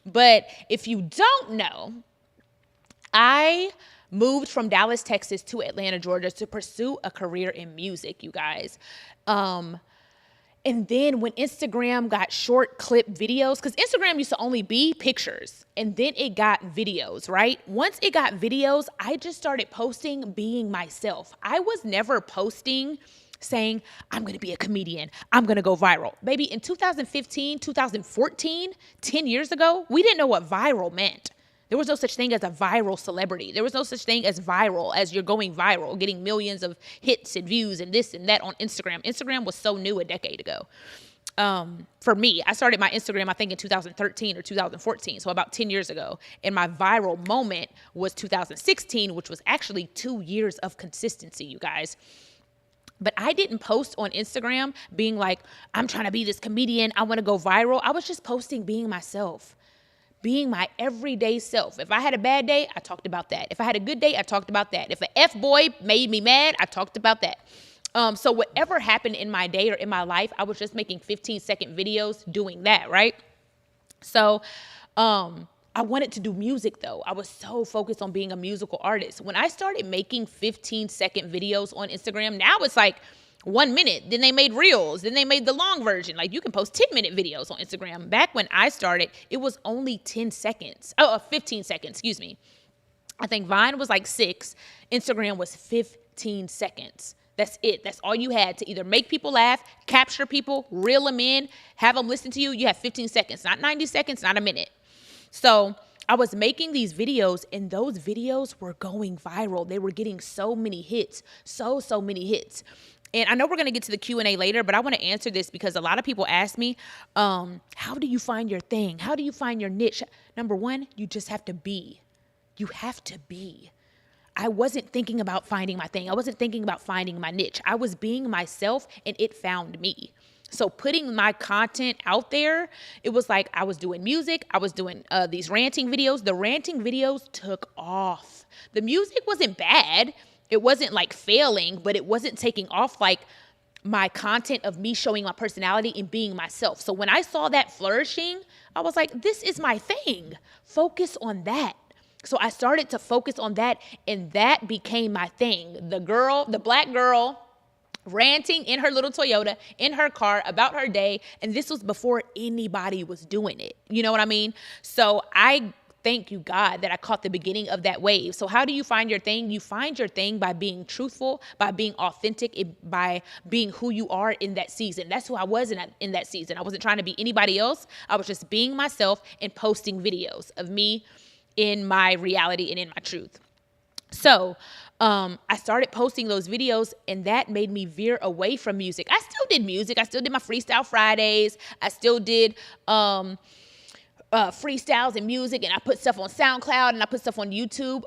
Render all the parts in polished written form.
But if you don't know, I moved from Dallas, Texas to Atlanta, Georgia to pursue a career in music, you guys. And then when Instagram got short clip videos, because Instagram used to only be pictures, and then it got videos, right? Once it got videos, I just started posting being myself. I was never posting saying, I'm going to be a comedian. I'm going to go viral. Baby, in 2015, 2014, 10 years ago, we didn't know what viral meant. There was no such thing as a viral celebrity. There was no such thing as viral, as you're going viral, getting millions of hits and views and this and that on Instagram. Instagram was so new a decade ago. For me, I started my Instagram, I think, in 2013 or 2014, so about 10 years ago. And my viral moment was 2016, which was actually 2 years of consistency, you guys. But I didn't post on Instagram being like, I'm trying to be this comedian, I want to go viral. I was just posting being myself. Being my everyday self. If I had a bad day, I talked about that. If I had a good day, I talked about that. If an F-boy made me mad, I talked about that. So whatever happened in my day or in my life, I was just making 15-second videos doing that, right? So I wanted to do music, though. I was so focused on being a musical artist. When I started making 15-second videos on Instagram, now it's like 1 minute. Then they made reels. Then they made the long version. Like, you can post 10-minute videos on Instagram. Back when I started, it was only 10 seconds. 15 seconds, excuse me. I think Vine was like 6. Instagram was 15 seconds. That's it. That's all you had to either make people laugh, capture people, reel them in, have them listen to you. You have 15 seconds, not 90 seconds, not a minute. So I was making these videos, and those videos were going viral. They were getting so many hits, so many hits. And I know we're going to get to the Q&A later, but I want to answer this because a lot of people ask me, how do you find your thing? How do you find your niche? Number one, you just have to be. You have to be. I wasn't thinking about finding my thing. I wasn't thinking about finding my niche. I was being myself, and it found me. So putting my content out there, it was like I was doing music. I was doing these ranting videos. The ranting videos took off. The music wasn't bad. It wasn't like failing, but it wasn't taking off like my content of me showing my personality and being myself. So when I saw that flourishing, I was like, this is my thing. Focus on that. So I started to focus on that, and that became my thing. The black girl ranting in her little Toyota in her car about her day. And this was before anybody was doing it. You know what I mean? So I thank you, God, that I caught the beginning of that wave. So how do you find your thing? You find your thing by being truthful, by being authentic, by being who you are in that season. That's who I was in that season. I wasn't trying to be anybody else. I was just being myself and posting videos of me in my reality and in my truth. So I started posting those videos, and that made me veer away from music. I still did music. I still did my Freestyle Fridays. I still did freestyles and music, and I put stuff on SoundCloud and I put stuff on YouTube,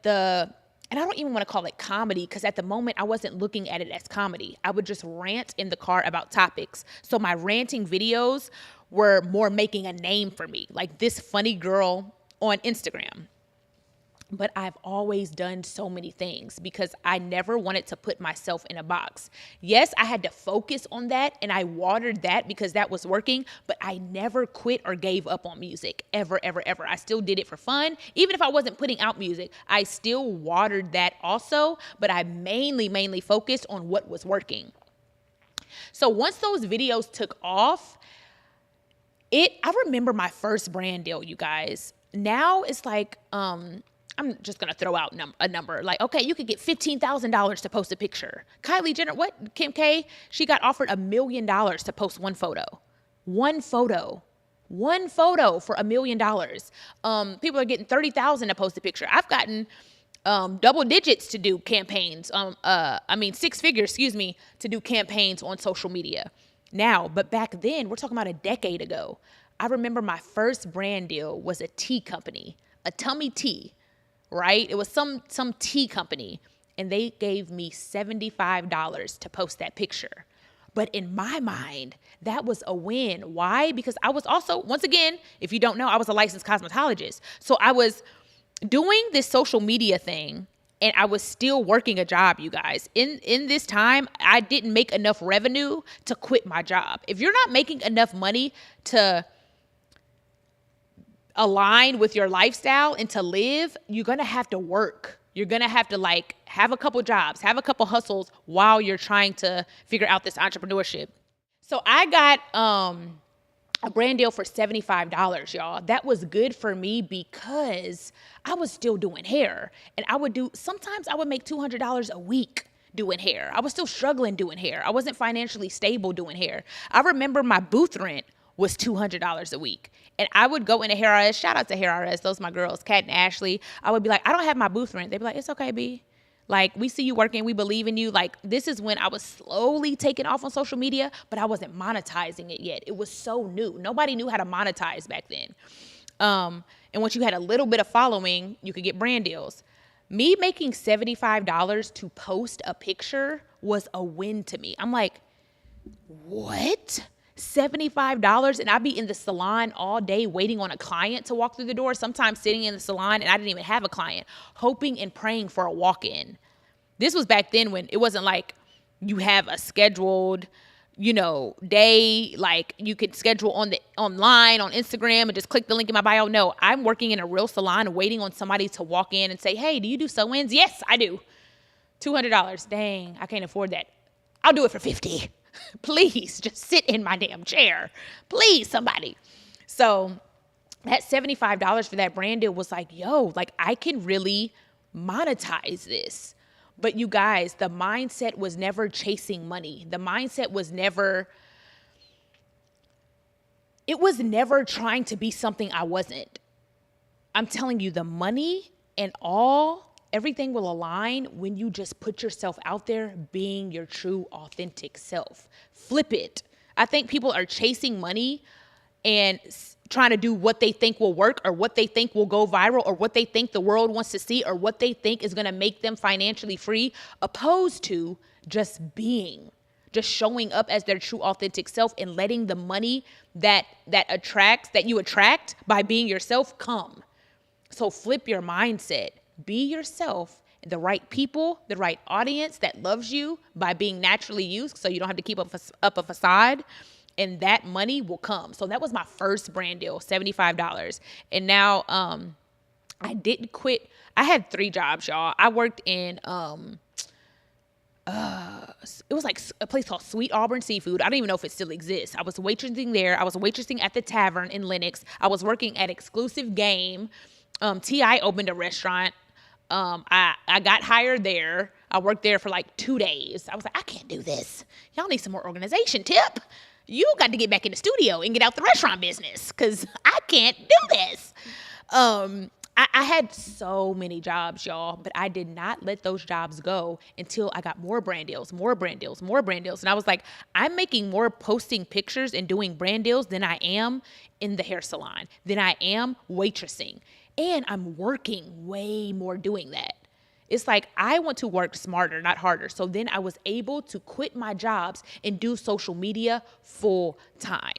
and I don't even want to call it comedy because at the moment I wasn't looking at it as comedy. I would just rant in the car about topics. So my ranting videos were more making a name for me, like this funny girl on Instagram. But I've always done so many things because I never wanted to put myself in a box. Yes, I had to focus on that, and I watered that because that was working, but I never quit or gave up on music, ever, ever, ever. I still did it for fun. Even if I wasn't putting out music, I still watered that also, but I mainly focused on what was working. So once those videos took off, I remember my first brand deal, you guys. Now it's like, I'm just going to throw out a number. Like, okay, you could get $15,000 to post a picture. Kylie Jenner, Kim K, she got offered $1 million to post one photo. One photo for $1 million. People are getting $30,000 to post a picture. I've gotten double digits to do campaigns. 6 figures, to do campaigns on social media now. But back then, we're talking about a decade ago. I remember my first brand deal was a tea company, a tummy tea, right? It was some tea company, and they gave me $75 to post that picture. But in my mind, that was a win. Why? Because I was also, once again, if you don't know, I was a licensed cosmetologist. So I was doing this social media thing, and I was still working a job, you guys. In this time, I didn't make enough revenue to quit my job. If you're not making enough money to align with your lifestyle and to live, you're going to have to work. You're going to have to like have a couple jobs, have a couple hustles while you're trying to figure out this entrepreneurship. So I got a brand deal for $75, y'all. That was good for me because I was still doing hair. And sometimes I would make $200 a week doing hair. I was still struggling doing hair. I wasn't financially stable doing hair. I remember my booth rent was $200 a week. And I would go into Hair RS. Shout out to Hair RS. Those are my girls, Kat and Ashley. I would be like, I don't have my booth rent. They'd be like, it's okay, B. Like, we see you working. We believe in you. Like, this is when I was slowly taking off on social media, but I wasn't monetizing it yet. It was so new. Nobody knew how to monetize back then. And once you had a little bit of following, you could get brand deals. Me making $75 to post a picture was a win to me. I'm like, what? $75? And I'd be in the salon all day waiting on a client to walk through the door, sometimes sitting in the salon and I didn't even have a client, hoping and praying for a walk-in. This was back then when it wasn't like you have a scheduled, day, like you could schedule online on Instagram and just click the link in my bio. No, I'm working in a real salon waiting on somebody to walk in and say, hey, do you do sew-ins? Yes, I do. $200. Dang, I can't afford that. I'll do it for $50. Please just sit in my damn chair. Please, somebody. So that $75 for that brand deal was like, yo, like I can really monetize this. But you guys, the mindset was never chasing money. The mindset was never trying to be something I wasn't. I'm telling you, the money and everything will align when you just put yourself out there being your true, authentic self. Flip it. I think people are chasing money and trying to do what they think will work or what they think will go viral or what they think the world wants to see or what they think is going to make them financially free, opposed to just showing up as their true, authentic self and letting the money that you attract by being yourself come. So flip your mindset. Be yourself, the right people, the right audience that loves you by being naturally you so you don't have to keep up a facade, and that money will come. So that was my first brand deal, $75. And now I didn't quit. I had 3 jobs, y'all. I worked in it was like a place called Sweet Auburn Seafood. I don't even know if it still exists. I was waitressing there. I was waitressing at the Tavern in Lenox. I was working at Exclusive Game. T.I. opened a restaurant. I got hired there. I worked there for like 2 days. I was like, I can't do this. Y'all need some more organization. Tip. You got to get back in the studio and get out the restaurant business because I can't do this. I had so many jobs, y'all, but I did not let those jobs go until I got more brand deals. And I was like, I'm making more posting pictures and doing brand deals than I am in the hair salon, than I am waitressing. And I'm working way more doing that. It's like I want to work smarter, not harder. So then I was able to quit my jobs and do social media full time.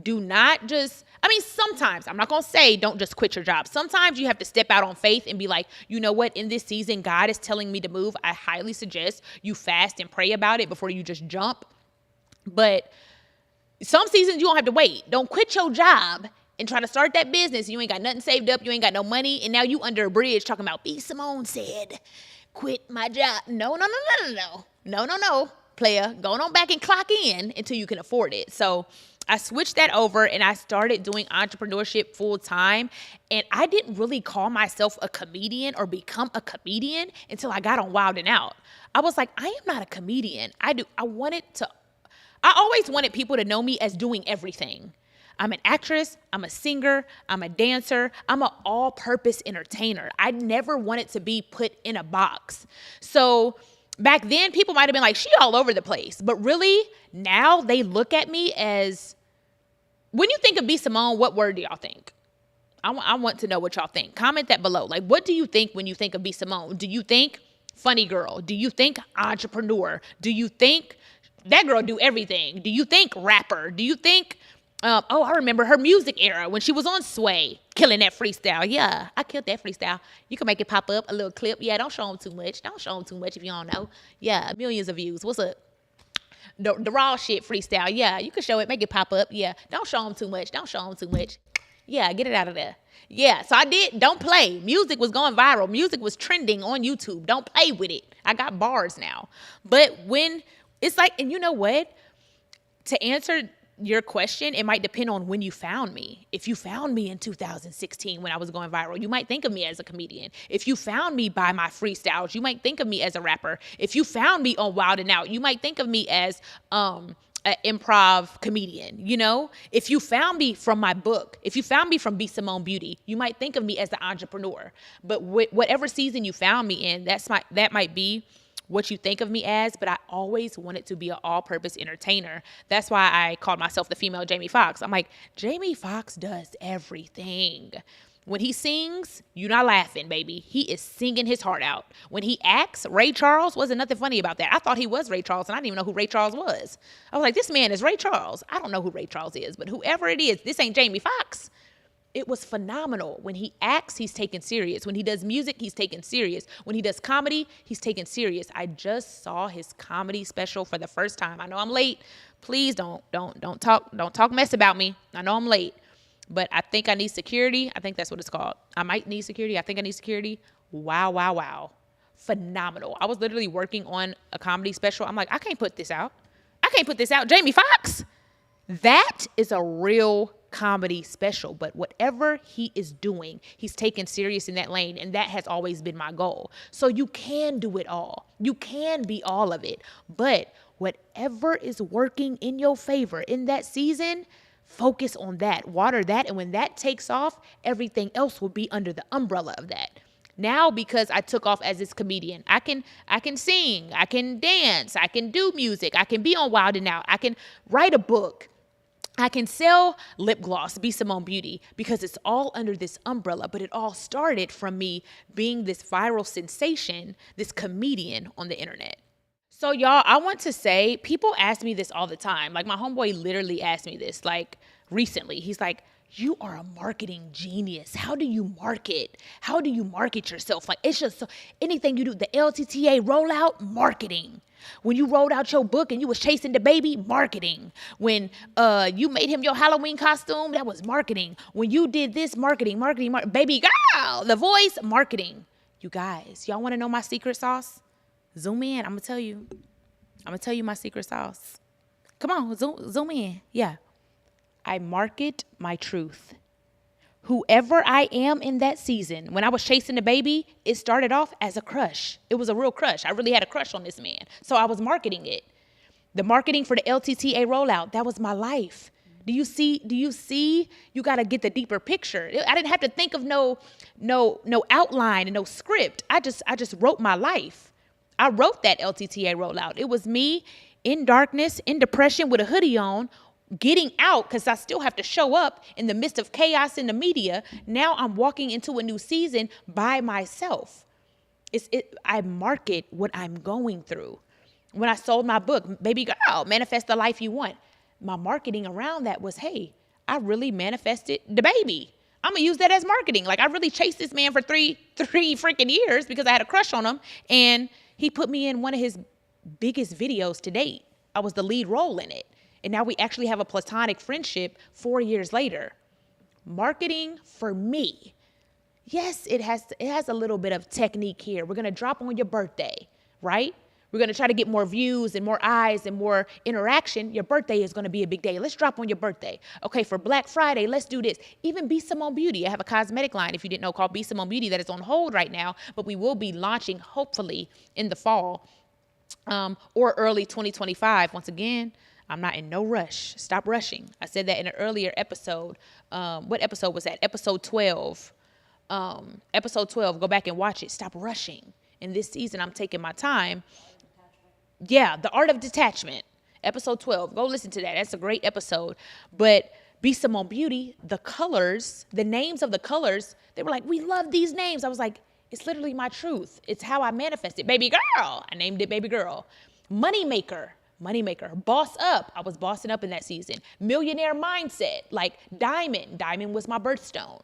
Do not just, sometimes, I'm not going to say don't just quit your job. Sometimes you have to step out on faith and be like, you know what, in this season, God is telling me to move. I highly suggest you fast and pray about it before you just jump. But some seasons you don't have to wait. Don't quit your job and try to start that business. You ain't got nothing saved up. You ain't got no money. And now you under a bridge talking about B Simone said, quit my job. No, player. Go on back and clock in until you can afford it. So I switched that over and I started doing entrepreneurship full time. And I didn't really call myself a comedian or become a comedian until I got on Wild 'N Out. I was like, I am not a comedian. I always wanted people to know me as doing everything. I'm an actress, I'm a singer, I'm a dancer, I'm an all-purpose entertainer. I never wanted to be put in a box. So back then, people might have been like, she all over the place. But really, now they look at me as, when you think of B Simone, what word do y'all think? I want to know what y'all think. Comment that below. Like, what do you think when you think of B Simone? Do you think funny girl? Do you think entrepreneur? Do you think that girl do everything? Do you think rapper? Do you think... I remember her music era when she was on Sway, killing that freestyle. Yeah, I killed that freestyle. You can make it pop up, a little clip. Yeah, don't show them too much. Don't show them too much if you don't know. Yeah, millions of views. What's up? The raw shit freestyle. Yeah, you can show it, make it pop up. Yeah, don't show them too much. Don't show them too much. Yeah, get it out of there. Yeah, so I did. Don't play. Music was going viral. Music was trending on YouTube. Don't play with it. I got bars now. But when it's like, and you know what? To answer your question, it might depend on when you found me. If you found me in 2016 when I was going viral, you might think of me as a comedian. If you found me by my freestyles, you might think of me as a rapper. If you found me on Wild and Out, you might think of me as an improv comedian, you know? If you found me from my book, if you found me from B Simone Beauty, you might think of me as the entrepreneur. But whatever season you found me in, that might be what you think of me as, but I always wanted to be an all-purpose entertainer. That's why I called myself the female Jamie Foxx. I'm like, Jamie Foxx does everything. When he sings, you're not laughing, baby. He is singing his heart out. When he acts, Ray Charles, wasn't nothing funny about that. I thought he was Ray Charles, and I didn't even know who Ray Charles was. I was like, this man is Ray Charles. I don't know who Ray Charles is, but whoever it is, this ain't Jamie Foxx. It was phenomenal. When he acts, he's taken serious. When he does music, he's taken serious. When he does comedy, he's taken serious. I just saw his comedy special for the first time. I know I'm late. Please don't talk mess about me. I know I'm late. But I think I need security. I think that's what it's called. I might need security. I think I need security. Wow, wow, wow. Phenomenal. I was literally working on a comedy special. I'm like, I can't put this out. I can't put this out. Jamie Foxx. That is a real comedy special, but whatever he is doing, he's taken serious in that lane, and that has always been my goal. So you can do it all. You can be all of it, but whatever is working in your favor in that season, focus on that, water that, and when that takes off, everything else will be under the umbrella of that. Now, because I took off as this comedian, I can sing, I can dance, I can do music, I can be on Wild and Out, I can write a book, I can sell lip gloss, B Simone Beauty, because it's all under this umbrella. But it all started from me being this viral sensation, this comedian on the internet. So y'all, I want to say, people ask me this all the time. Like my homeboy literally asked me this, like recently. He's like, you are a marketing genius. How do you market? How do you market yourself? Like it's just so, anything you do, the LTTA rollout, marketing. When you rolled out your book and you was chasing the baby, marketing. When you made him your Halloween costume, that was marketing. When you did this, marketing. Baby girl, the voice, marketing. You guys, y'all want to know my secret sauce? Zoom in. I'm going to tell you my secret sauce. Come on, zoom in. Yeah. I market my truth. Whoever I am in that season, when I was chasing the baby, it started off as a crush. It was a real crush. I really had a crush on this man. So I was marketing it. The marketing for the LTTA rollout, that was my life. Do you see? You got to get the deeper picture. I didn't have to think of no outline and no script. I just wrote my life. I wrote that LTTA rollout. It was me in darkness, in depression with a hoodie on, getting out because I still have to show up in the midst of chaos in the media. Now I'm walking into a new season by myself. I market what I'm going through. When I sold my book, Baby Girl, Manifest the Life You Want, my marketing around that was, hey, I really manifested the baby. I'm going to use that as marketing. Like I really chased this man for three freaking years because I had a crush on him. And he put me in one of his biggest videos to date. I was the lead role in it. And now we actually have a platonic friendship 4 years later. Marketing for me. Yes, it has a little bit of technique here. We're going to drop on your birthday, right? We're going to try to get more views and more eyes and more interaction. Your birthday is going to be a big day. Let's drop on your birthday. Okay, for Black Friday, let's do this. Even B Simone Beauty. I have a cosmetic line, if you didn't know, called B Simone Beauty that is on hold right now, but we will be launching hopefully in the fall or early 2025. Once again, I'm not in no rush. Stop rushing. I said that in an earlier episode. What episode was that? Episode 12. Episode 12. Go back and watch it. Stop rushing. In this season, I'm taking my time. Yeah, The Art of Detachment. Episode 12. Go listen to that. That's a great episode. But B Simone Beauty, the colors, the names of the colors, they were like, we love these names. I was like, it's literally my truth. It's how I manifest it. Baby Girl. I named it Baby Girl. Moneymaker. Boss Up. I was bossing up in that season. Millionaire Mindset. Like Diamond. Diamond was my birthstone.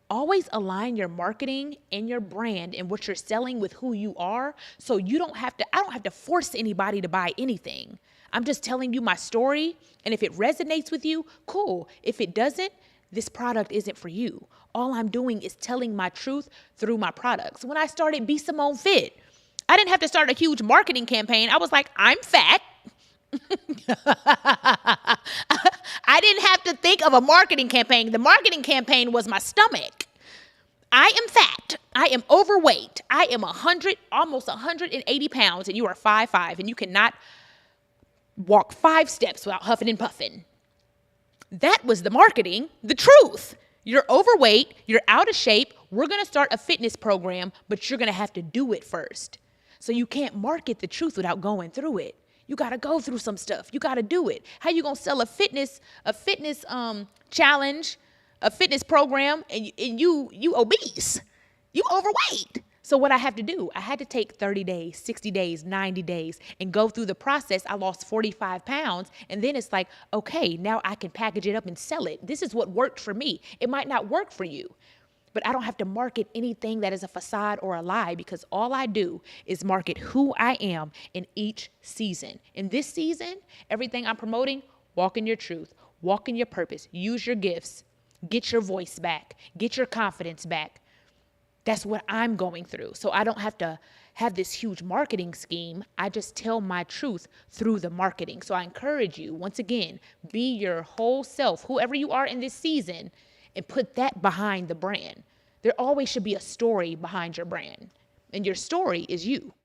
Always align your marketing and your brand and what you're selling with who you are. So I don't have to force anybody to buy anything. I'm just telling you my story. And if it resonates with you, cool. If it doesn't, this product isn't for you. All I'm doing is telling my truth through my products. When I started B Simone Fit, I didn't have to start a huge marketing campaign. I was like, I'm fat. I didn't have to think of a marketing campaign. The marketing campaign was my stomach. I am fat. I am overweight. I am almost 180 pounds, and you are 5'5", and you cannot walk 5 steps without huffing and puffing. That was the marketing, the truth. You're overweight, you're out of shape, we're gonna start a fitness program, but you're gonna have to do it first. So you can't market the truth without going through it. You gotta go through some stuff. You gotta do it. How you gonna sell a fitness challenge, a fitness program, and you obese? You overweight. So what I have to do, I had to take 30 days, 60 days, 90 days and go through the process. I lost 45 pounds. And then it's like, okay, now I can package it up and sell it. This is what worked for me. It might not work for you, but I don't have to market anything that is a facade or a lie, because all I do is market who I am in each season. In this season, everything I'm promoting, walk in your truth, walk in your purpose, use your gifts, get your voice back, get your confidence back. That's what I'm going through. So I don't have to have this huge marketing scheme. I just tell my truth through the marketing. So I encourage you, once again, be your whole self, whoever you are in this season, and put that behind the brand. There always should be a story behind your brand. And your story is you.